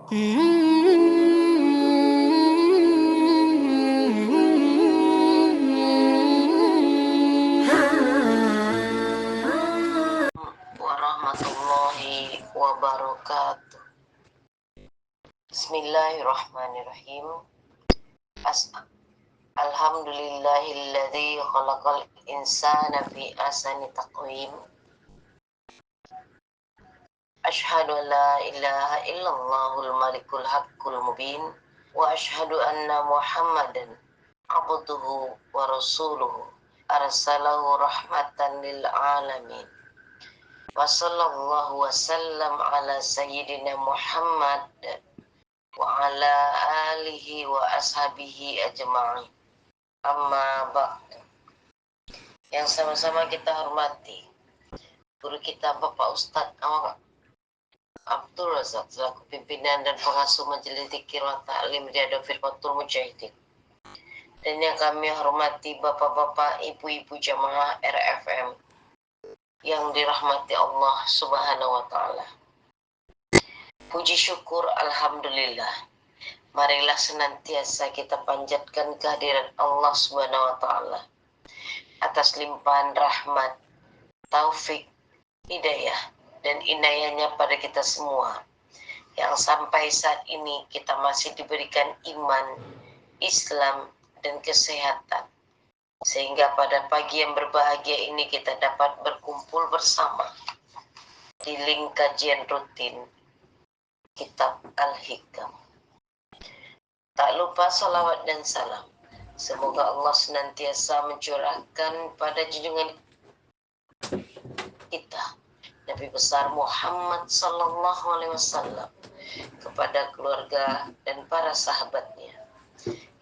Warahmatullahi wabarakatuh. Bismillahirrahmanirrahim. Alhamdulillahilladzi khalaqal insana fi ahsani taqwim. Asyhadu an la ilaha illallahul malikul haqqul mubin wa asyhadu anna Muhammadan abduhu wa rasuluhu arsalahu rahmatan lil alamin. Wa sallallahu wasallam ala sayyidina Muhammad wa ala alihi wa ashabihi ajma'in. Amma ba'd. Yang sama-sama kita hormati guru kita Bapak Ustadz Abdul Razak selaku pimpinan dan pengasuh Majelis Dzikir wa Ta'lim Riyadhah Firqatul Mujahidin, dan yang kami hormati bapak-bapak, ibu-ibu jamaah RFM yang dirahmati Allah Subhanahu wa Ta'ala. Puji syukur alhamdulillah, marilah senantiasa kita panjatkan kehadiran Allah Subhanahu wa Ta'ala atas limpahan rahmat, taufik, hidayah, dan inayahnya pada kita semua, yang sampai saat ini kita masih diberikan iman, Islam, dan kesehatan, sehingga pada pagi yang berbahagia ini kita dapat berkumpul bersama di link kajian rutin Kitab Al-Hikam. Tak lupa salawat dan salam, semoga Allah senantiasa mencurahkan pada junjungan kita Nabi besar Muhammad sallallahu alaihi wasallam, kepada keluarga dan para sahabatnya,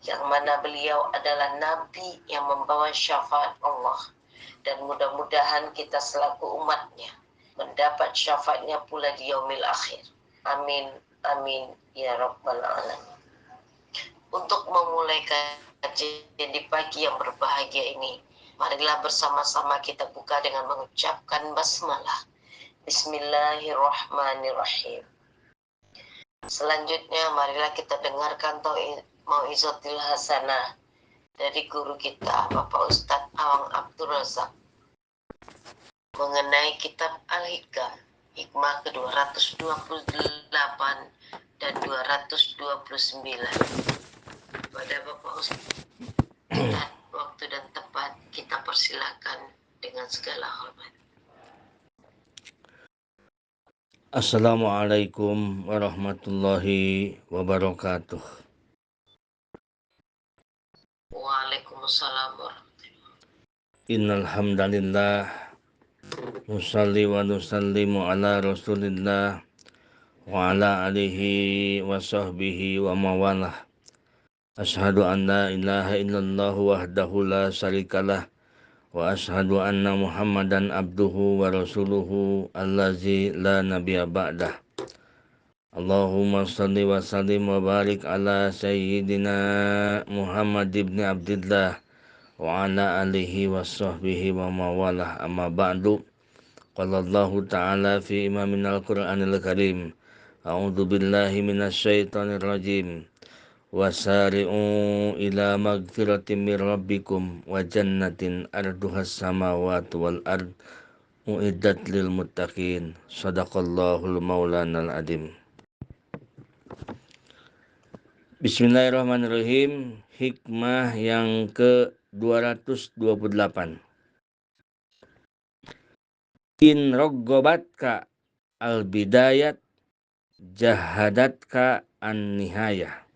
yang mana beliau adalah Nabi yang membawa syafaat Allah, dan mudah-mudahan kita selaku umatnya mendapat syafaatnya pula di yaumil akhir. Amin, amin, ya rabbal alamin. Untuk memulai kajian di pagi yang berbahagia ini, marilah bersama-sama kita buka dengan mengucapkan basmalah. Bismillahirrahmanirrahim. Selanjutnya marilah kita dengarkan mau'izatul hasanah dari guru kita Bapak Ustadz Awang Abdul Razak mengenai kitab Al-Hikam, hikmah ke-228 dan 229. Pada Bapak Ustadz, waktu dan tempat kita persilakan dengan segala hormat. Assalamualaikum warahmatullahi wabarakatuh. Waalaikumsalam warahmatullahi. Innal hamdalillah nusalli wa nusallimu ala Rasulillah wa ala alihi wa sahbihi wa mawalah. Asyhadu an la ilaha illallah wahdahu la syarikalah wa asyhadu anna Muhammadan abduhu wa rasuluhu allazi la nabiyya ba'dah. Allahumma salli wa sallim wa barik ala sayyidina Muhammad ibn Abdillah wa ala alihi wa sahbihi wa mawalah, amma ba'du. Qala Allahu ta'ala fi imaminal Qur'anil Karim, a'udzu billahi minasyaitonir rajim, wasari'u ila magfiratin mir rabbikum wa jannatin arduhas samawati wal ard uiddat lil muttaqin. Shadaqallahul maulanal adim. Bismillahirrahmanirrahim. Hikmah yang ke-228. In roggobatka al-bidayat jahadatka an-nihayah.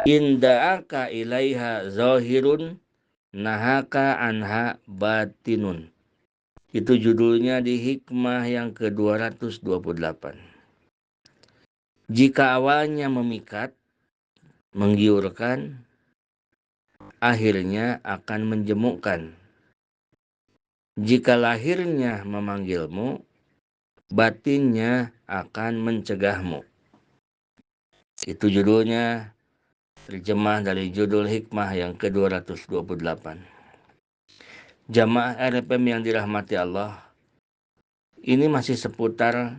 In da'aka ilaiha zahirun nahaka anha batinun. Itu judulnya di hikmah yang ke-228. Jika awalnya memikat, menggiurkan, akhirnya akan menjemukkan. Jika lahirnya memanggilmu, batinnya akan mencegahmu. Itu judulnya, terjemah dari judul hikmah yang ke-228. Jamaah RFM yang dirahmati Allah, ini masih seputar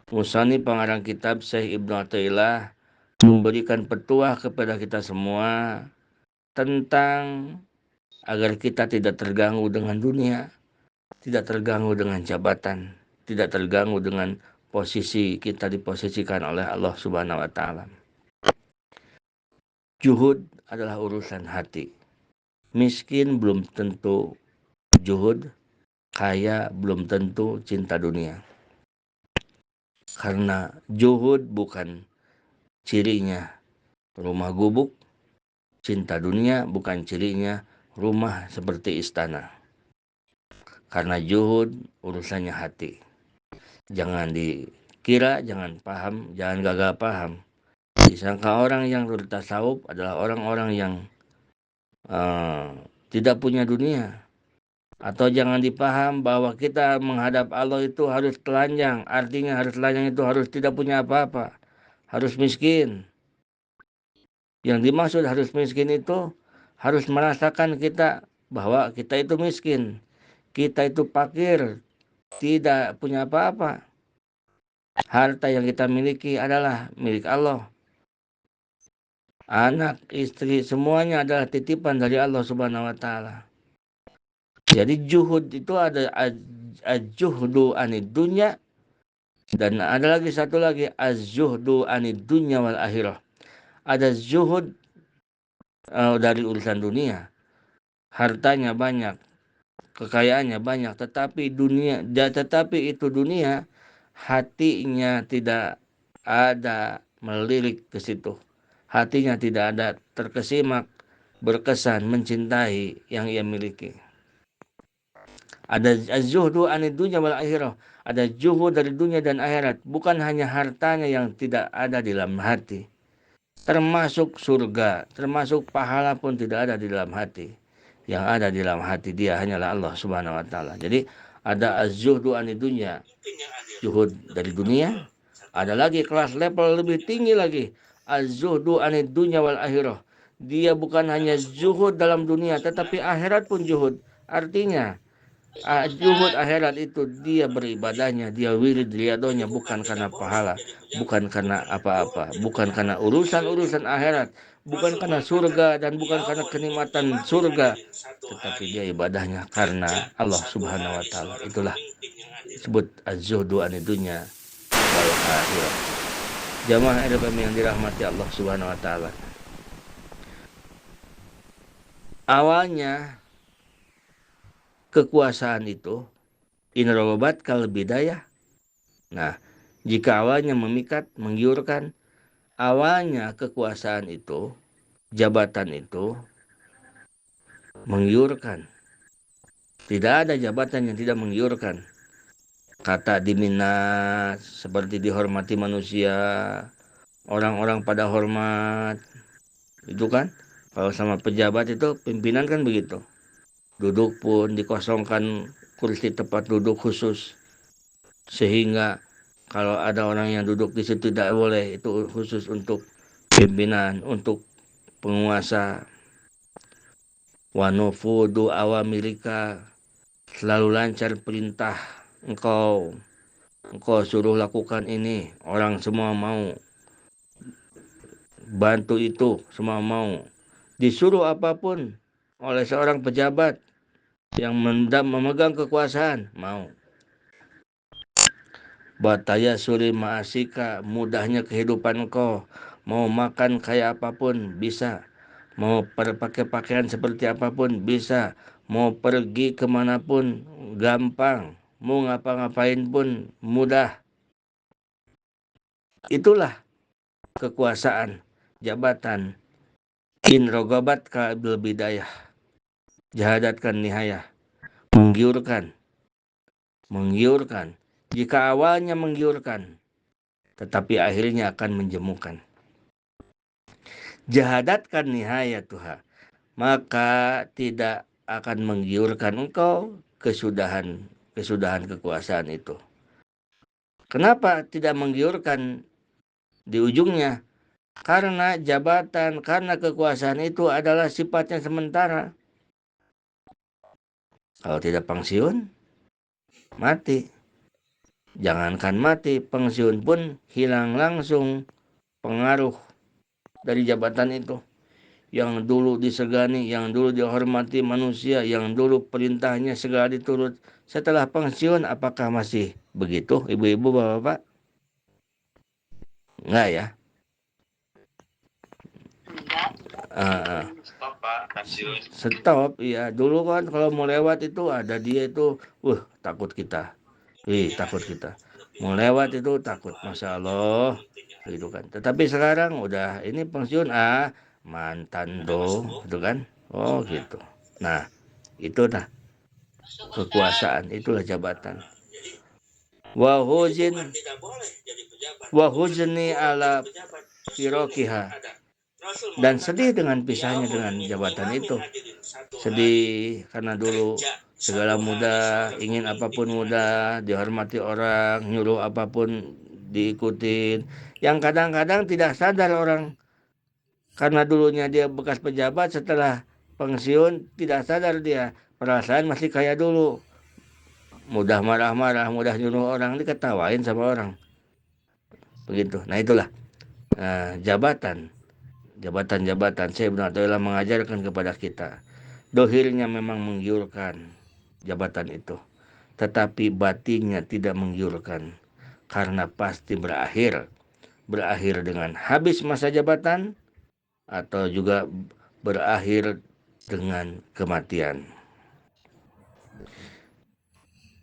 Musani pengarang kitab Syekh Ibnu Athaillah memberikan petuah kepada kita semua tentang agar kita tidak terganggu dengan dunia, tidak terganggu dengan jabatan, tidak terganggu dengan posisi kita diposisikan oleh Allah Subhanahu wa taala. Juhud adalah urusan hati. Miskin belum tentu juhud, kaya belum tentu cinta dunia. Karena juhud bukan cirinya rumah gubuk, cinta dunia bukan cirinya rumah seperti istana. Karena juhud urusannya hati. Jangan dikira, jangan paham, jangan gagal paham. Disangka orang yang bertasawuf adalah orang-orang yang tidak punya dunia. Atau jangan dipaham bahwa kita menghadap Allah itu harus telanjang. Artinya harus telanjang itu harus tidak punya apa-apa. Harus miskin. Yang dimaksud harus miskin itu harus merasakan kita bahwa kita itu miskin. Kita itu fakir. Tidak punya apa-apa. Harta yang kita miliki adalah milik Allah. Anak, istri, semuanya adalah titipan dari Allah Subhanahu wa taala. Jadi juhud itu ada az-zuhdu anid dunya, dan ada lagi satu lagi az-zuhdu anid dunya wal akhirah. Ada zuhud dari urusan dunia. Hartanya banyak, kekayaannya banyak, tetapi itu dunia, hatinya tidak ada melirik ke situ. Hatinya tidak ada terkesimak, berkesan, mencintai yang ia miliki. Ada az-zuhdu anid dunya wal akhirah. Ada zuhud dari dunia dan akhirat. Bukan hanya hartanya yang tidak ada di dalam hati. Termasuk surga, termasuk pahala pun tidak ada di dalam hati. Yang ada di dalam hati dia hanyalah Allah Subhanahu wa taala. Jadi ada az-zuhdu anid dunya, zuhud dari dunia. Ada lagi kelas level lebih tinggi lagi, az-zuhdu anid dunya wal akhirah. Dia bukan hanya zuhud dalam dunia, tetapi akhirat pun zuhud. Artinya juhud akhirat itu dia beribadahnya, dia wirid riadonya bukan karena pahala, bukan karena apa-apa, bukan karena urusan-urusan akhirat, bukan karena surga dan bukan karena kenikmatan surga, tetapi dia ibadahnya karena Allah Subhanahu wa taala. Itulah disebut az-zuhdu anid dunya wal akhirah. Jamaah kami yang dirahmati Allah Subhanahu wa taala. Awalnya kekuasaan itu inrobat kal bidayah. Nah, jika awalnya memikat, menggiurkan, awalnya kekuasaan itu, jabatan itu menggiurkan. Tidak ada jabatan yang tidak menggiurkan. Kata diminat, seperti dihormati manusia, orang-orang pada hormat, itu kan. Kalau sama pejabat itu, pimpinan kan begitu. Duduk pun dikosongkan kursi tempat duduk khusus. Sehingga kalau ada orang yang duduk di situ tidak boleh, itu khusus untuk pimpinan, untuk penguasa. Wanufudu awamirika, selalu lancar perintah engkau suruh lakukan ini, orang semua mau bantu itu, semua mau. Disuruh apapun oleh seorang pejabat yang memegang kekuasaan, mau. Bataya suri ma'asika, mudahnya kehidupan kau. Mau makan kayak apapun bisa. Mau pakai pakaian seperti apapun bisa. Mau pergi kemanapun gampang. Mau ngapa-ngapain pun mudah. Itulah kekuasaan, jabatan. In rogabat ka bil bidayah, jahadatkan nihayah. Menggiurkan. Jika awalnya menggiurkan, tetapi akhirnya akan menjemukan. Jahadatkan nihayah Tuhan, maka tidak akan menggiurkan engkau kesudahan kekuasaan itu. Kenapa tidak menggiurkan di ujungnya? Karena jabatan, karena kekuasaan itu adalah sifatnya sementara. Kalau tidak pensiun, mati. Jangankan mati, pensiun pun hilang langsung pengaruh dari jabatan itu. Yang dulu disegani, yang dulu dihormati manusia, yang dulu perintahnya segala diturut. Setelah pensiun, apakah masih begitu, ibu-ibu, bapak-bapak? Enggak ya? Stop, ya. Dulu kan kalau mau lewat itu ada dia itu, takut kita. Takut kita. Mau lewat itu takut, Masya Allah. Gitu kan. Tetapi sekarang udah ini pensiun, mantan tuh, gitu kan. Oh gitu. Nah, itu dah kekuasaan, itulah jabatan. Wahuzni ala firokiha, dan sedih dengan pisahnya dengan jabatan itu. Sedih karena dulu segala mudah, ingin apapun mudah, dihormati orang, nyuruh apapun diikutin. Yang kadang-kadang tidak sadar orang, karena dulunya dia bekas pejabat, setelah pensiun tidak sadar dia, perasaan masih kayak dulu. Mudah marah-marah, mudah nyuruh orang, diketawain sama orang. Begitu. Nah itulah jabatan-jabatan. Saya benar-benar mengajarkan kepada kita. Dohirnya memang menggiurkan jabatan itu, tetapi batinnya tidak menggiurkan, karena pasti berakhir dengan habis masa jabatan atau juga berakhir dengan kematian.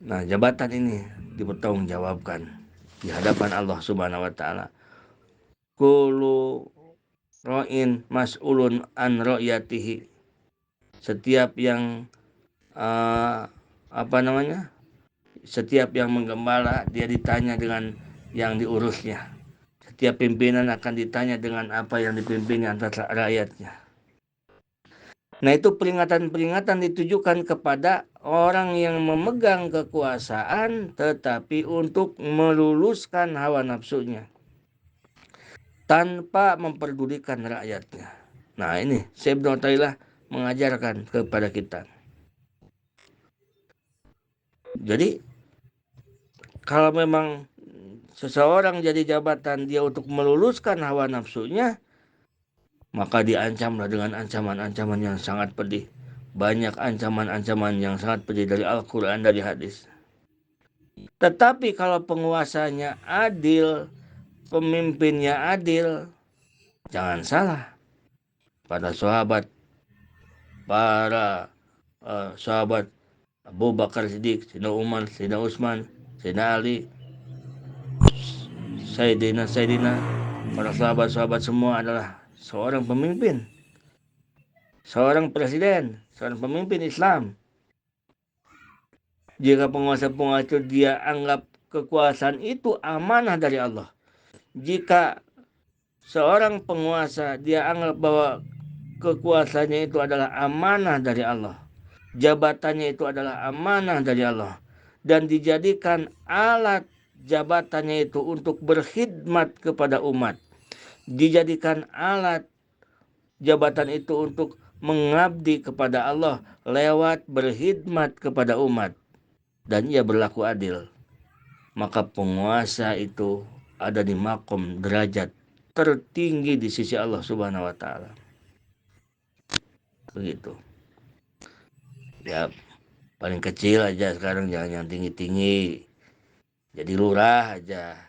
Nah, jabatan ini dipertanggungjawabkan di hadapan Allah Subhanahu wa taala. Kullu ra'in mas'ulun an ra'yatihi. Setiap yang setiap yang menggembala dia ditanya dengan yang diurusnya. Setiap pimpinan akan ditanya dengan apa yang dipimpinnya atas rakyatnya. Nah, itu peringatan-peringatan ditujukan kepada orang yang memegang kekuasaan tetapi untuk meluluskan hawa nafsunya tanpa memperdulikan rakyatnya. Nah, ini Syekh Ibnu Taimiyah mengajarkan kepada kita. Jadi kalau memang seseorang jadi jabatan dia untuk meluluskan hawa nafsunya, maka diancamlah dengan ancaman-ancaman yang sangat pedih. Banyak ancaman-ancaman yang sangat pedih dari Al-Quran, dari hadis. Tetapi kalau penguasanya adil, pemimpinnya adil, jangan salah. Para sahabat Abu Bakar Siddiq, Sayyidina Umar, Sayyidina Utsman, Sayyidina Ali, Sayyidina, para sahabat-sahabat semua adalah seorang pemimpin, seorang presiden, seorang pemimpin Islam. Jika penguasa-penguasa itu dia anggap kekuasaan itu amanah dari Allah. Jika seorang penguasa dia anggap bahwa kekuasaannya itu adalah amanah dari Allah, jabatannya itu adalah amanah dari Allah, dan dijadikan alat jabatannya itu untuk berkhidmat kepada umat, dijadikan alat jabatan itu untuk mengabdi kepada Allah lewat berkhidmat kepada umat, dan ia berlaku adil, maka penguasa itu ada di makom derajat tertinggi di sisi Allah Subhanahu wa taala. Begitu. Ya, paling kecil aja sekarang, jangan yang tinggi-tinggi. Jadi lurah aja,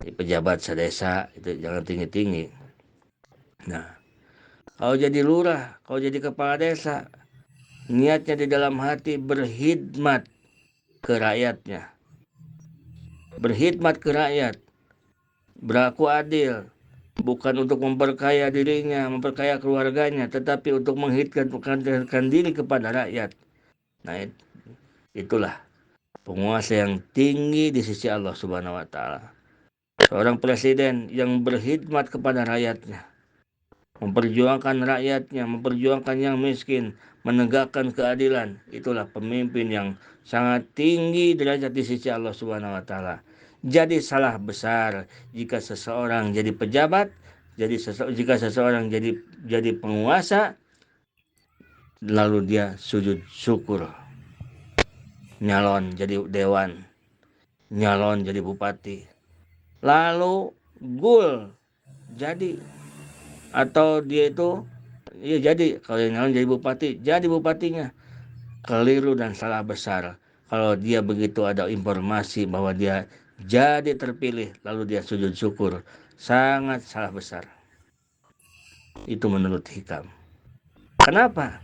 jadi pejabat sedesa itu jangan tinggi-tinggi. Nah, kalau jadi lurah, kalau jadi kepala desa, niatnya di dalam hati berkhidmat ke rakyatnya, berkhidmat ke rakyat, berlaku adil, bukan untuk memperkaya dirinya, memperkaya keluarganya, tetapi untuk menghidupkan diri kepada rakyat. Nah, itulah penguasa yang tinggi di sisi Allah Subhanahu wa taala. Seorang presiden yang berkhidmat kepada rakyatnya, memperjuangkan rakyatnya, memperjuangkan yang miskin, menegakkan keadilan, itulah pemimpin yang sangat tinggi derajat di sisi Allah Subhanahu wa taala. Jadi salah besar jika seseorang jadi pejabat, jika seseorang jadi penguasa, lalu dia sujud syukur nyalon jadi dewan, nyalon jadi bupati, lalu gul jadi, atau dia itu ya jadi, kalau yang nyalon jadi bupati, jadi bupatinya, keliru dan salah besar. Kalau dia begitu ada informasi bahwa dia jadi terpilih lalu dia sujud syukur, sangat salah besar. Itu menurut Hikam. Kenapa?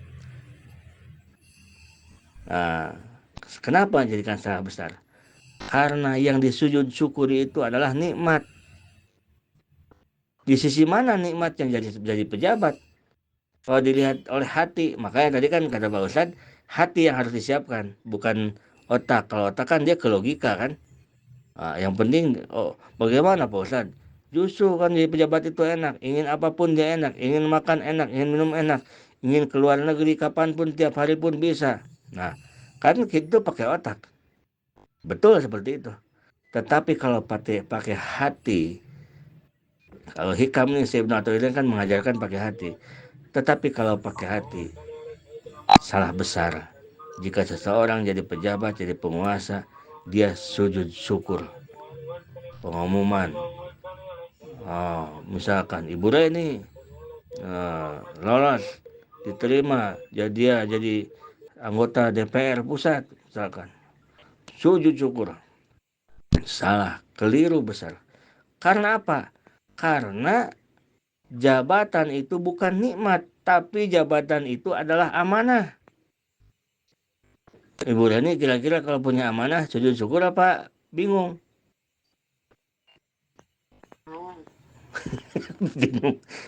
Nah, kenapa jadikan salah besar? Karena yang disujud syukuri itu adalah nikmat. Di sisi mana nikmat yang jadi pejabat? Kalau dilihat oleh hati, makanya tadi kan kata Pak Ustadz, hati yang harus disiapkan, bukan otak. Kalau otak kan dia ke logika kan. Nah, yang penting, bagaimana Pak Ustadz? Justru kan jadi pejabat itu enak, ingin apapun dia enak, ingin makan enak, ingin minum enak, ingin keluar negeri kapanpun, tiap hari pun bisa. Nah, kan itu pakai otak. Betul seperti itu. Tetapi kalau pakai hati, kalau Hikam nih Ibnu Athaillah kan mengajarkan pakai hati. Tetapi kalau pakai hati, salah besar. Jika seseorang jadi pejabat, jadi penguasa, dia sujud syukur. Pengumuman, misalkan Ibu Reni lolos, diterima, jadi anggota DPR pusat, misalkan. Sujud syukur. Salah, keliru besar. Karena apa? Karena jabatan itu bukan nikmat, tapi jabatan itu adalah amanah. Ibu Rani kira-kira kalau punya amanah sujud syukur apa bingung?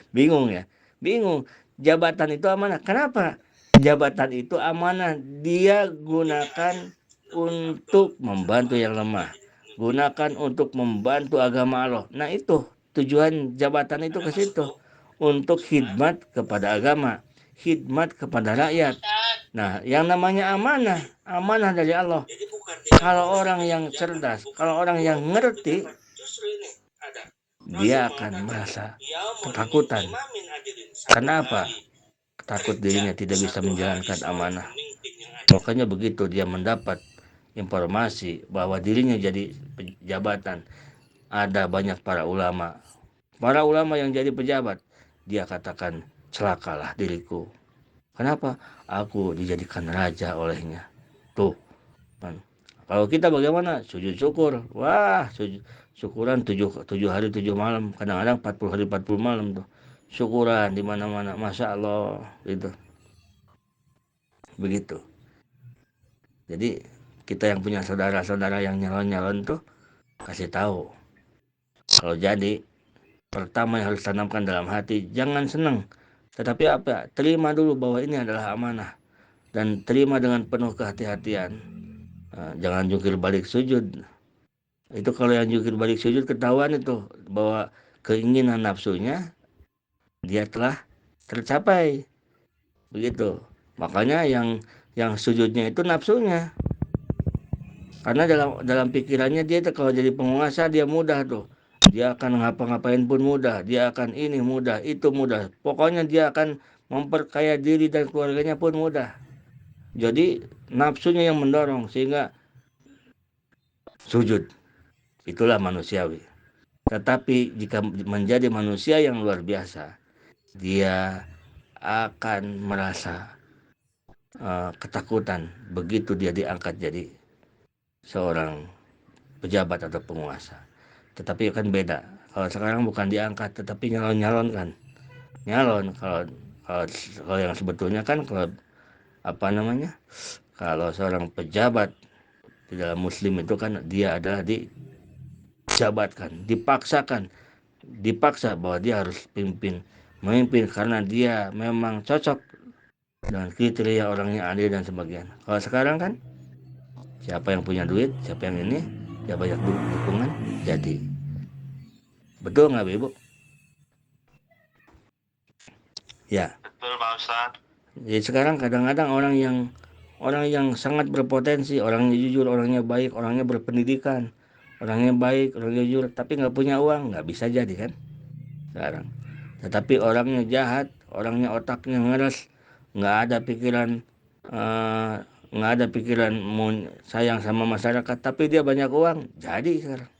Bingung ya? Bingung. Jabatan itu amanah. Kenapa? Jabatan itu amanah. Dia gunakan untuk membantu yang lemah. Gunakan untuk membantu agama Allah. Nah itu tujuan jabatan itu ke situ. Untuk khidmat kepada agama. Khidmat kepada rakyat. Nah yang namanya amanah. Amanah dari Allah. Kalau orang yang cerdas, kalau orang yang ngerti, dia akan merasa ketakutan. Kenapa? Takut dirinya tidak bisa menjalankan amanah. Makanya begitu dia mendapat informasi bahwa dirinya jadi jabatan, ada banyak para ulama. Para ulama yang jadi pejabat, dia katakan, celakalah diriku. Kenapa? Aku dijadikan raja olehnya. Tuh, kan. Kalau kita bagaimana? Sujud syukur. Wah, syukuran 7 hari 7 malam. Kadang-kadang 40 hari 40 malam tuh. Syukuran di mana-mana. Masya Allah. Gitu. Begitu. Jadi kita yang punya saudara-saudara yang nyalon-nyalon tuh kasih tahu. Kalau jadi, pertama yang harus tanamkan dalam hati, jangan senang. Tetapi apa? Terima dulu bahwa ini adalah amanah. Dan terima dengan penuh kehati-hatian. Jangan jungkir balik sujud. Itu kalau yang jungkir balik sujud ketahuan itu bahwa keinginan nafsunya dia telah tercapai. Begitu. Makanya yang sujudnya itu nafsunya. Karena dalam pikirannya dia tuh kalau jadi penguasa dia mudah tuh. Dia akan ngapa-ngapain pun mudah. Dia akan ini mudah, itu mudah. Pokoknya dia akan memperkaya diri dan keluarganya pun mudah. Jadi nafsunya yang mendorong sehingga sujud. Itulah manusiawi. Tetapi jika menjadi manusia yang luar biasa, dia akan merasa ketakutan begitu dia diangkat jadi seorang pejabat atau penguasa. Tetapi kan beda. Kalau sekarang bukan diangkat, tetapi nyalon-nyalon kan. Nyalon kalau yang sebetulnya kan kalau apa namanya? Kalau seorang pejabat di dalam muslim itu kan dia adalah dijabatkan, dipaksa bahwa dia harus memimpin karena dia memang cocok dengan kriteria orangnya adil dan sebagainya. Kalau sekarang kan siapa yang punya duit, siapa yang ini, dia banyak dukungan, jadi. Betul nggak Ibu? Ya. Betul Pak Ustadz. Jadi sekarang kadang-kadang orang yang sangat berpotensi, orangnya jujur, orangnya baik, orangnya berpendidikan, orangnya baik, orangnya jujur, tapi nggak punya uang, nggak bisa jadi kan sekarang. Tetapi orangnya jahat, orangnya otaknya ngeres, nggak ada pikiran nggak ada pikiran mau sayang sama masyarakat, tapi dia banyak uang, jadi sekarang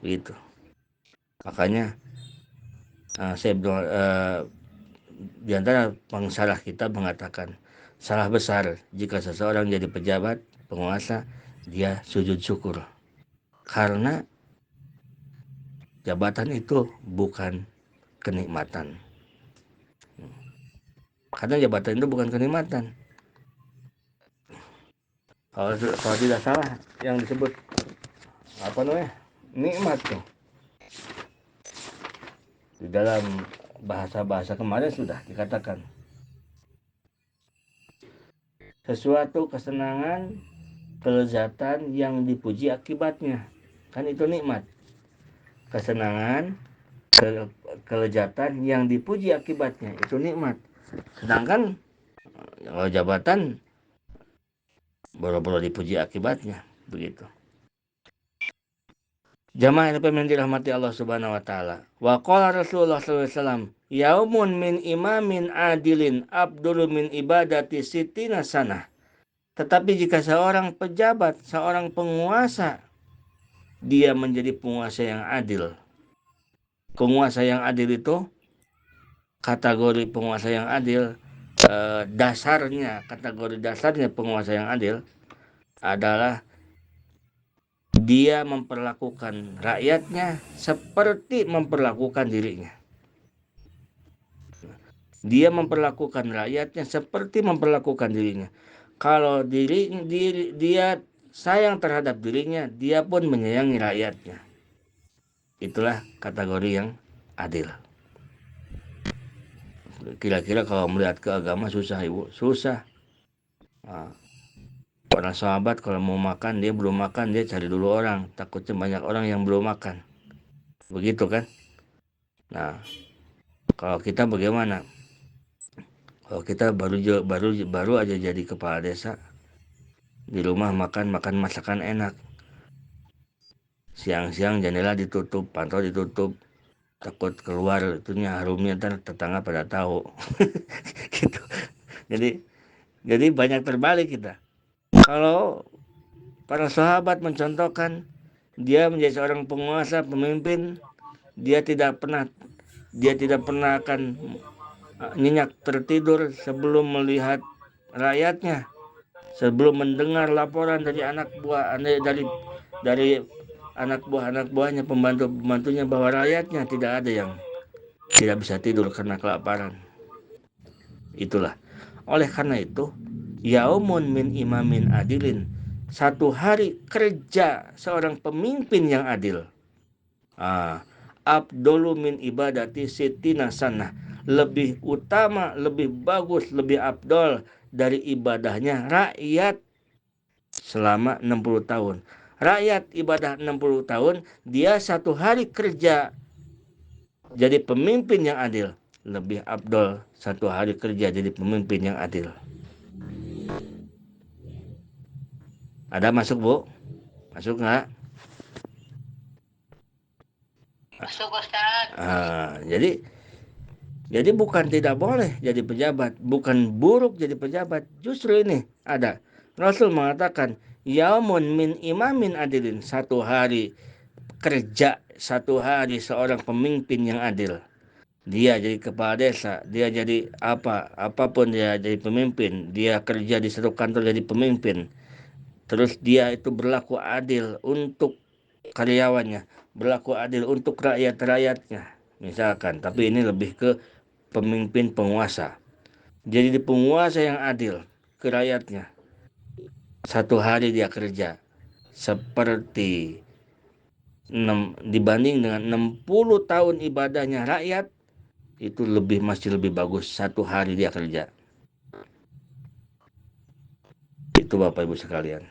gitu. Makanya saya di antara pengsalah kita mengatakan salah besar jika seseorang jadi pejabat, penguasa, dia sujud syukur. Karena jabatan itu bukan kenikmatan. Karena jabatan itu bukan kenikmatan. Kalau tidak salah yang disebut apa namanya? Nikmat tuh. Di dalam bahasa-bahasa kemarin sudah dikatakan sesuatu kesenangan, kelezatan yang dipuji akibatnya. Kan itu nikmat. Kesenangan, kelezatan yang dipuji akibatnya, itu nikmat. Sedangkan kalau jabatan boro-boro dipuji akibatnya, begitu. Jamaah yang dirahmati Allah Subhanahu wa taala. Wa qala Rasulullah sallallahu alaihi wasallam, "Yaumun min imamin adilin abdulu min ibadati sitina sanah." Tetapi jika seorang pejabat, seorang penguasa, dia menjadi penguasa yang adil. Penguasa yang adil itu, kategori penguasa yang adil, kategori dasarnya penguasa yang adil adalah dia memperlakukan rakyatnya seperti memperlakukan dirinya. Dia memperlakukan rakyatnya seperti memperlakukan dirinya. Kalau dia sayang terhadap dirinya, dia pun menyayangi rakyatnya. Itulah kategori yang adil. Kira-kira kalau melihat ke agama susah, Ibu, susah. Para sahabat kalau mau makan, dia belum makan, dia cari dulu orang, takutnya banyak orang yang belum makan. Begitu kan? Nah, kalau kita bagaimana? Kalau kita baru aja jadi kepala desa, di rumah makan masakan enak. Siang-siang jendela ditutup, pantau ditutup, takut keluar itunya harumnya, ntar tetangga pada tahu. Gitu. Jadi banyak terbalik kita. Kalau para sahabat mencontohkan, dia menjadi seorang penguasa, pemimpin, dia tidak pernah akan nyenyak tertidur sebelum melihat rakyatnya, sebelum mendengar laporan dari anak buahnya, pembantunya, bahwa rakyatnya tidak ada yang tidak bisa tidur karena kelaparan. Itulah. Oleh karena itu, yaumun min imamin adilin, satu hari kerja seorang pemimpin yang adil. Abdulu min ibadati sitina sanah, lebih utama, lebih bagus, lebih abdol dari ibadahnya rakyat selama 60 tahun. Rakyat ibadah 60 tahun, dia satu hari kerja jadi pemimpin yang adil. Lebih abdol satu hari kerja jadi pemimpin yang adil. Ada masuk, Bu? Masuk nggak? Masuk, Ustaz. Jadi bukan tidak boleh jadi pejabat, bukan buruk jadi pejabat. Justru ini ada. Rasul mengatakan, yaumun min imamin adilin, satu hari kerja, satu hari seorang pemimpin yang adil. Dia jadi kepala desa, dia jadi apapun dia jadi pemimpin, dia kerja di satu kantor jadi pemimpin. Terus dia itu berlaku adil untuk karyawannya, berlaku adil untuk rakyat-rakyatnya, misalkan. Tapi ini lebih ke pemimpin penguasa. Jadi penguasa yang adil ke rakyatnya. Satu hari dia kerja seperti dibanding dengan 60 tahun ibadahnya rakyat, itu masih lebih bagus satu hari dia kerja. Itu Bapak Ibu sekalian.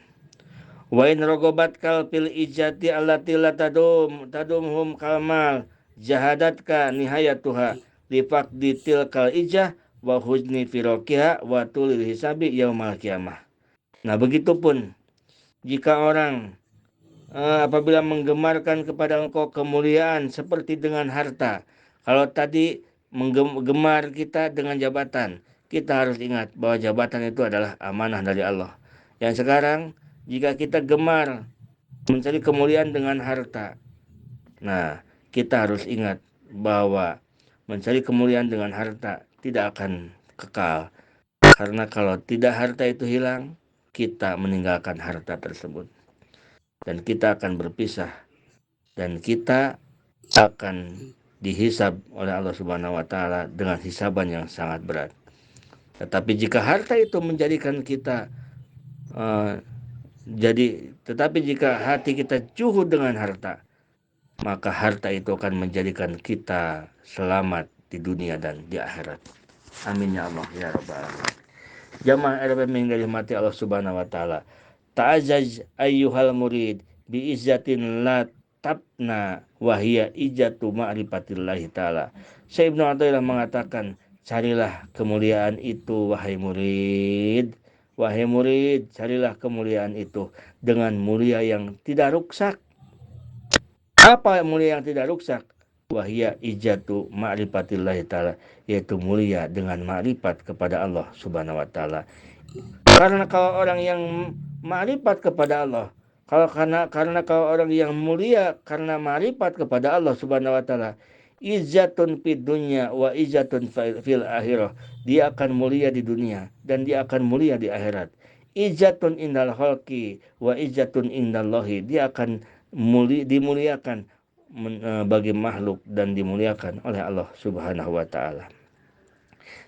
Wa in rogobat kal fil ijati allati la tadumhum kalmal jahadatka nihayatuha lifaqdi tilkal ijah wa huzni firokiha wa tulil hisabi yaumal kiamah. Nah, begitupun jika orang apabila menggemarkan kepada engkau kemuliaan seperti dengan harta. Kalau tadi menggemar kita dengan jabatan, kita harus ingat bahwa jabatan itu adalah amanah dari Allah. Yang sekarang, jika kita gemar mencari kemuliaan dengan harta, nah kita harus ingat bahwa mencari kemuliaan dengan harta tidak akan kekal. Karena kalau tidak harta itu hilang, kita meninggalkan harta tersebut. Dan kita akan berpisah. Dan kita akan dihisab oleh Allah Subhanahu wa taala dengan hisaban yang sangat berat. Tetapi jika harta itu menjadikan kita tetapi jika hati kita juhud dengan harta, maka harta itu akan menjadikan kita selamat di dunia dan di akhirat. Amin ya Allah ya rabbal alamin. Jamaah RPM yang dirahmati Allah Subhanahu wa taala. Ta'azzaz ayyuhal murid bi izzatin la tabna wa hiya ijatu ma'rifatillahi taala. Syekh Ibnu Athaillah mengatakan, carilah kemuliaan itu wahai murid. Wahai murid, carilah kemuliaan itu dengan mulia yang tidak rusak. Apa mulia yang tidak rusak? Wahia ijatu ma'rifatillahi ta'ala, yaitu mulia dengan ma'rifat kepada Allah Subhanahu wa taala. Karena kalau orang yang ma'rifat kepada Allah, karena kalau orang yang mulia karena ma'rifat kepada Allah Subhanahu wa taala, izzatun fid dunya wa izzatun fil akhirah. Dia akan mulia di dunia dan dia akan mulia di akhirat. Izzatun indal khalqi wa izzatun indallahi. Dia akan dimuliakan bagi makhluk dan dimuliakan oleh Allah Subhanahu wa taala.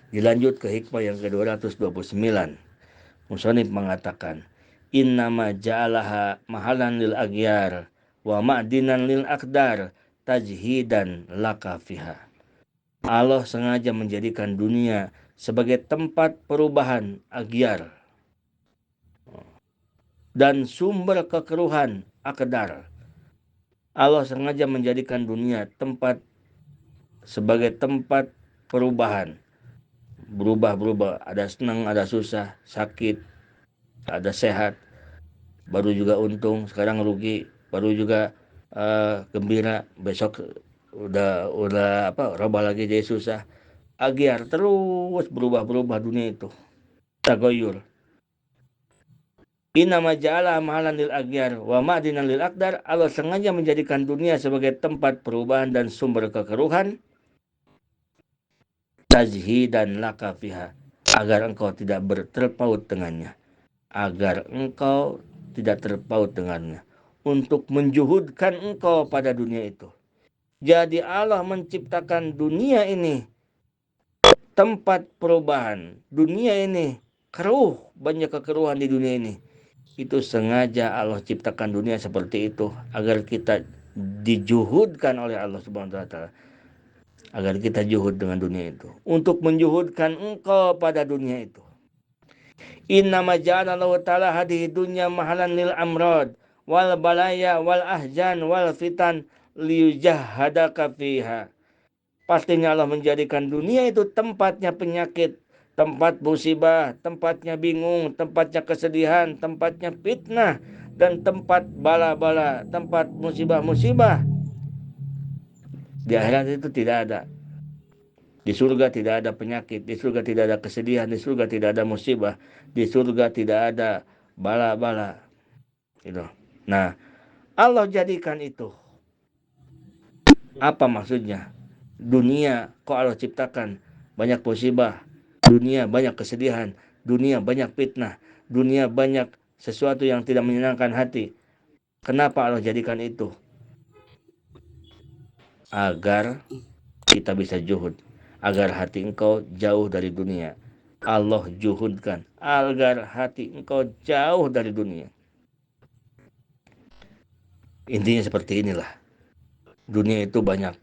Dilanjut ke hikmah yang ke-229. Musonif mengatakan, innama ja'alaha mahalan lil aghyar wa ma'dinan lil aqdar tajhidan laka fiha. Allah sengaja menjadikan dunia sebagai tempat perubahan aghyar dan sumber kekeruhan akdar. Allah sengaja menjadikan dunia sebagai tempat perubahan. Berubah-berubah, ada senang, ada susah, sakit, ada sehat, baru juga untung, sekarang rugi, baru juga gembira, besok udah robah lagi jadi susah. Agiar terus berubah-berubah dunia itu. Tagoyur. Inama ja'ala mahalan lil agyar wa ma'dinan lil aqdar. Allah sengaja menjadikan dunia sebagai tempat perubahan dan sumber kekeruhan. Tajhidan laka fiha, agar engkau tidak terpaut dengannya. Agar engkau tidak terpaut dengannya. Untuk menjuhudkan engkau pada dunia itu. Jadi Allah menciptakan dunia ini tempat perubahan. Dunia ini keruh, banyak kekeruhan di dunia ini. Itu sengaja Allah ciptakan dunia seperti itu agar kita dijuhudkan oleh Allah Subhanahu wa taala. Agar kita juhud dengan dunia itu, untuk menjuhudkan engkau pada dunia itu. Innama ja'ala Allah ta'ala hadhihi dunya mahalan lil amrad wal balaya wal ahjan wal fitan liyujahhadaka fiha. Pastinya Allah menjadikan dunia itu tempatnya penyakit, tempat musibah, tempatnya bingung, tempatnya kesedihan, tempatnya fitnah, dan tempat bala-bala, tempat musibah-musibah. Di akhirat itu tidak ada. Di surga tidak ada penyakit, di surga tidak ada kesedihan, di surga tidak ada musibah, di surga tidak ada bala-bala. Gitu. Nah, Allah jadikan itu. Apa maksudnya? Dunia kok Allah ciptakan banyak musibah, dunia banyak kesedihan, dunia banyak fitnah, dunia banyak sesuatu yang tidak menyenangkan hati. Kenapa Allah jadikan itu? Agar kita bisa juhud, agar hati engkau jauh dari dunia. Allah juhudkan agar hati engkau jauh dari dunia. Intinya seperti inilah. Dunia itu banyak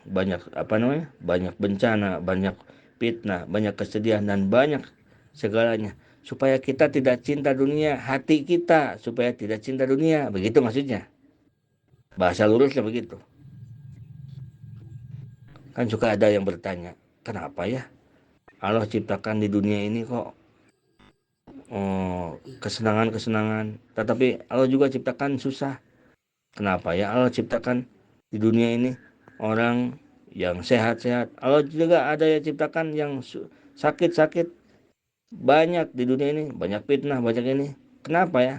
banyak bencana, banyak fitnah, banyak kesedihan, dan banyak segalanya. Supaya kita tidak cinta dunia, hati kita supaya tidak cinta dunia. Begitu maksudnya. Bahasa lurusnya begitu. Kan suka ada yang bertanya, kenapa ya Allah ciptakan di dunia ini kok kesenangan-kesenangan, tetapi Allah juga ciptakan susah. Kenapa ya Allah ciptakan di dunia ini orang yang sehat-sehat. Allah juga ada yang ciptakan yang sakit-sakit banyak di dunia ini, banyak fitnah, banyak ini. Kenapa ya?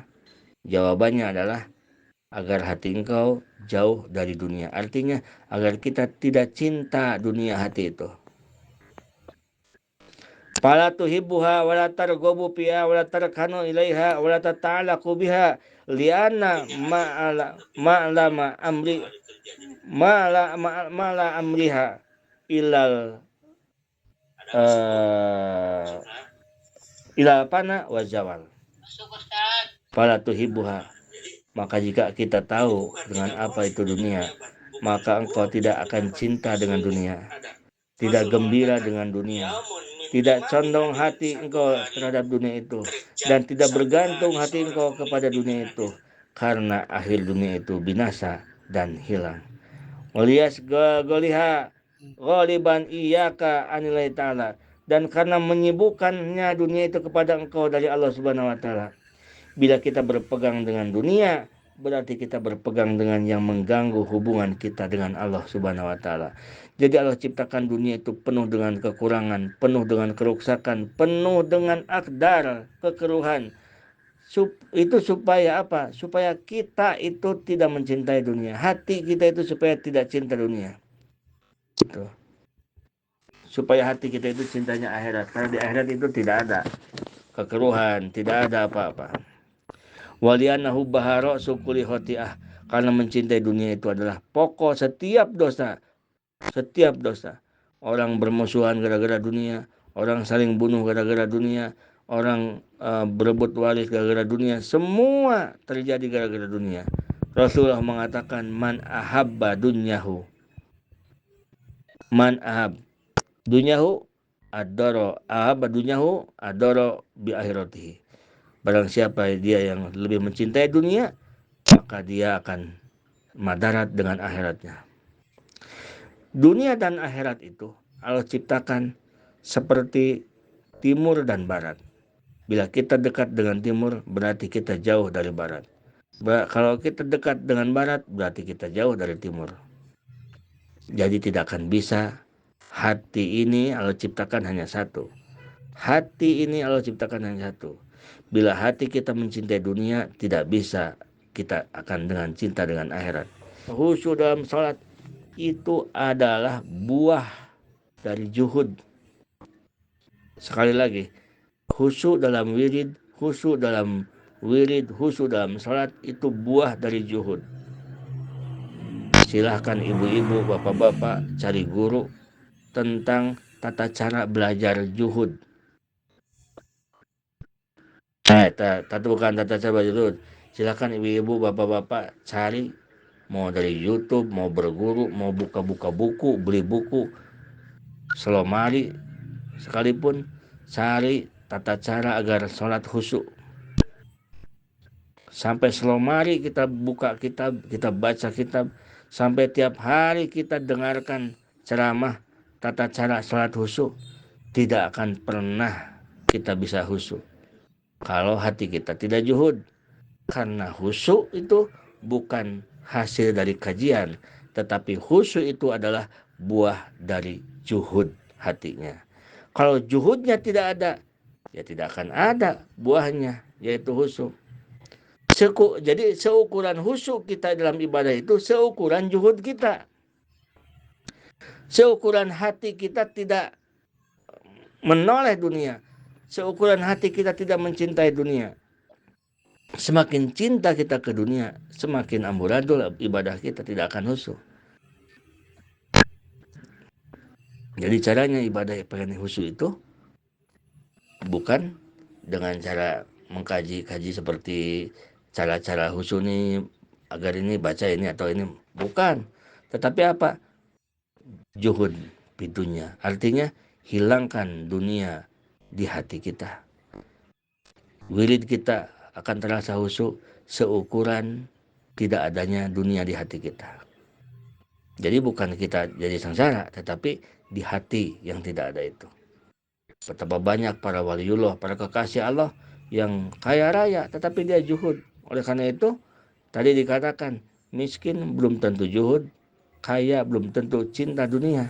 Jawabannya adalah agar hati engkau jauh dari dunia. Artinya agar kita tidak cinta dunia hati itu. Fala tuhibbuha wala targhabu fiha wala tarkanu ilaiha wala tata'allaqu biha lianna ma'lama amriha ilal ilal pana wa zawal. Fala tuhibbuha, maka jika kita tahu dengan apa itu dunia, maka engkau tidak akan cinta dengan dunia, tidak gembira dengan dunia, tidak condong hati engkau terhadap dunia itu, dan tidak bergantung hati engkau kepada dunia itu, karena akhir dunia itu binasa dan hilang. Waliyas goliha ghaliban iyyaka anillahi ta'ala, dan karena menyibukkannya dunia itu kepada engkau dari Allah Subhanahu wa taala. Bila kita berpegang dengan dunia, berarti kita berpegang dengan yang mengganggu hubungan kita dengan Allah Subhanahu wa taala. Jadi Allah ciptakan dunia itu penuh dengan kekurangan, penuh dengan kerusakan, penuh dengan akdar, kekeruhan. Itu supaya apa? Supaya kita itu tidak mencintai dunia. Hati kita itu supaya tidak cinta dunia. Itu. Supaya hati kita itu cintanya akhirat. Karena di akhirat itu tidak ada kekeruhan, tidak ada apa-apa. Walianahu bahara sukuli khotiah, karena mencintai dunia itu adalah pokok setiap dosa. Setiap dosa. Orang bermusuhan gara-gara dunia, orang saling bunuh gara-gara dunia, orang berebut waris gara-gara dunia, semua terjadi gara-gara dunia. Rasulullah mengatakan man ahabba dunyahu, man ahab dunyahu ahabba dunyahu adoro bi akhiratihi. Barang siapa dia yang lebih mencintai dunia, maka dia akan madarat dengan akhiratnya. Dunia dan akhirat itu Allah ciptakan seperti timur dan barat. Bila kita dekat dengan timur, berarti kita jauh dari barat. Kalau kita dekat dengan barat, berarti kita jauh dari timur. Jadi tidak akan bisa. Hati ini Allah ciptakan hanya satu. Hati ini Allah ciptakan hanya satu. Bila hati kita mencintai dunia, tidak bisa kita akan dengan cinta dengan akhirat. Khusyuk dalam sholat itu adalah buah dari juhud. Sekali lagi, khusyuk dalam wirid, khusyuk dalam sholat itu buah dari juhud. Silahkan ibu-ibu, bapak-bapak cari guru tentang tata cara belajar juhud. Bukan tata cara belajar juhud. Silahkan ibu-ibu, bapak-bapak cari, mau dari YouTube, mau berguru, mau buka-buka buku, beli buku, selomari sekalipun, cari tata cara agar sholat khusyuk. Sampai selomari kita buka kitab, kita baca kitab, sampai tiap hari kita dengarkan ceramah tata cara sholat khusyuk, tidak akan pernah kita bisa khusyuk kalau hati kita tidak juhud. Karena khusyuk itu bukan hasil dari kajian, tetapi khusyuk itu adalah buah dari juhud hatinya. Kalau juhudnya tidak ada, ya tidak akan ada buahnya, yaitu khusyuk. Jadi seukuran khusyuk kita dalam ibadah itu seukuran juhud kita. Seukuran hati kita tidak menoleh dunia, seukuran hati kita tidak mencintai dunia. Semakin cinta kita ke dunia, semakin amburadul ibadah kita, tidak akan khusyuk. Jadi caranya ibadah pengen khusyuk itu bukan dengan cara mengkaji-kaji seperti cara-cara khusyuk ini, agar ini baca ini atau ini, bukan. Tetapi apa? Juhud pintunya. Artinya hilangkan dunia di hati kita. Wirid kita akan terasa khusyuk seukuran tidak adanya dunia di hati kita. Jadi bukan kita jadi sengsara, tetapi di hati yang tidak ada itu. Betapa banyak para waliullah, para kekasih Allah yang kaya raya, tetapi dia juhud. Oleh karena itu, tadi dikatakan, miskin belum tentu juhud, kaya belum tentu cinta dunia.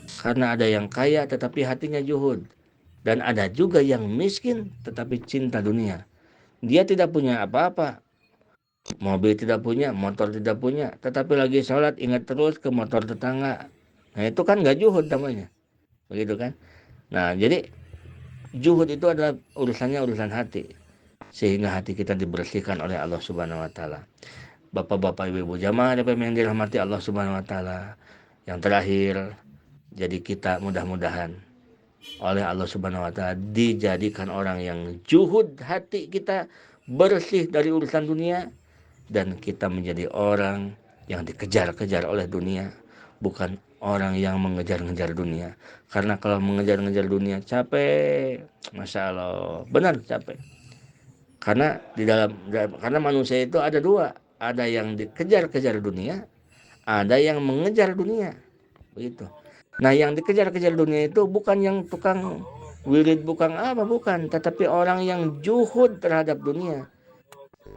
Karena ada yang kaya tetapi hatinya juhud. Dan ada juga yang miskin tetapi cinta dunia. Dia tidak punya apa-apa, mobil tidak punya, motor tidak punya, tetapi lagi sholat ingat terus ke motor tetangga. Nah itu kan gak juhud namanya, begitu kan. Nah jadi juhud itu adalah urusan hati, sehingga hati kita dibersihkan oleh Allah Subhanahu Wa Taala. Bapak-bapak, ibu-ibu jamaah yang dirahmati Allah Subhanahu Wa Taala. Yang terakhir, jadi kita mudah-mudahan oleh Allah Subhanahu Wa Taala dijadikan orang yang juhud, hati kita bersih dari urusan dunia, dan kita menjadi orang yang dikejar-kejar oleh dunia, bukan orang yang mengejar-ngejar dunia. Karena kalau mengejar-ngejar dunia capek, masya Allah, benar capek. Karena karena manusia itu ada dua, ada yang dikejar-kejar dunia, ada yang mengejar dunia, begitu. Nah, yang dikejar-kejar dunia itu bukan yang tukang wirid, bukan apa, bukan, tetapi orang yang juhud terhadap dunia.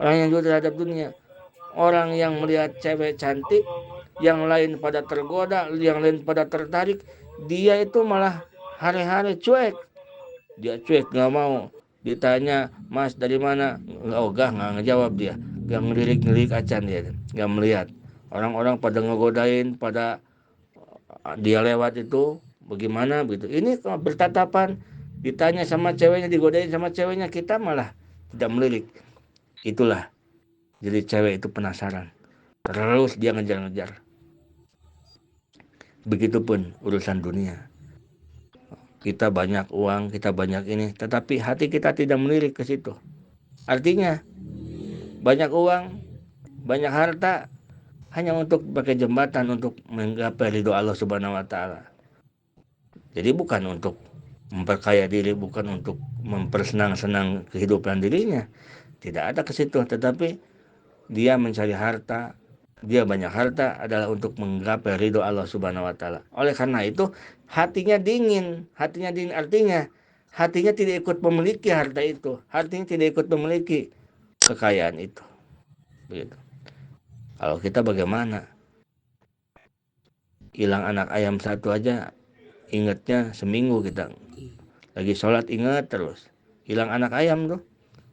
Orang yang juhud terhadap dunia. Orang yang melihat cewek cantik, yang lain pada tergoda, yang lain pada tertarik, dia itu malah hari-hari cuek. Dia cuek, nggak mau. Ditanya, Mas dari mana? Oh, nggak ngejawab dia. Nggak ngelirik-ngelirik acan dia. Nggak melihat. Orang-orang pada ngegodain, pada dia lewat itu bagaimana begitu. Ini kalau bertatapan, ditanya sama ceweknya, digodain sama ceweknya, kita malah tidak melirik. Itulah, jadi cewek itu penasaran, terus dia ngejar-ngejar. Begitupun urusan dunia, kita banyak uang, kita banyak ini, tetapi hati kita tidak melirik ke situ. Artinya banyak uang, banyak harta hanya untuk pakai jembatan untuk menggapai ridho Allah Subhanahu Wa Taala. Jadi bukan untuk memperkaya diri, bukan untuk mempersenang-senang kehidupan dirinya, tidak ada ke situ. Tetapi dia mencari harta, dia banyak harta adalah untuk menggapai ridho Allah Subhanahu Wa Taala. Oleh karena itu hatinya dingin artinya hatinya tidak ikut memiliki harta itu, hatinya tidak ikut memiliki kekayaan itu, begitu. Kalau kita bagaimana? Hilang anak ayam satu aja ingatnya seminggu, kita lagi sholat ingat terus. Hilang anak ayam tuh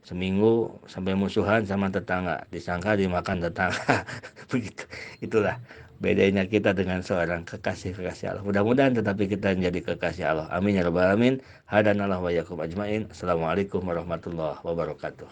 seminggu sampai musuhan sama tetangga, disangka dimakan tetangga. Begitu. Itulah bedanya kita dengan seorang kekasih Allah. Mudah-mudahan tetapi kita menjadi kekasih Allah. Amin ya rabbal alamin. Hadanallahu wa iyyakum ajmain. Assalamualaikum warahmatullahi wabarakatuh.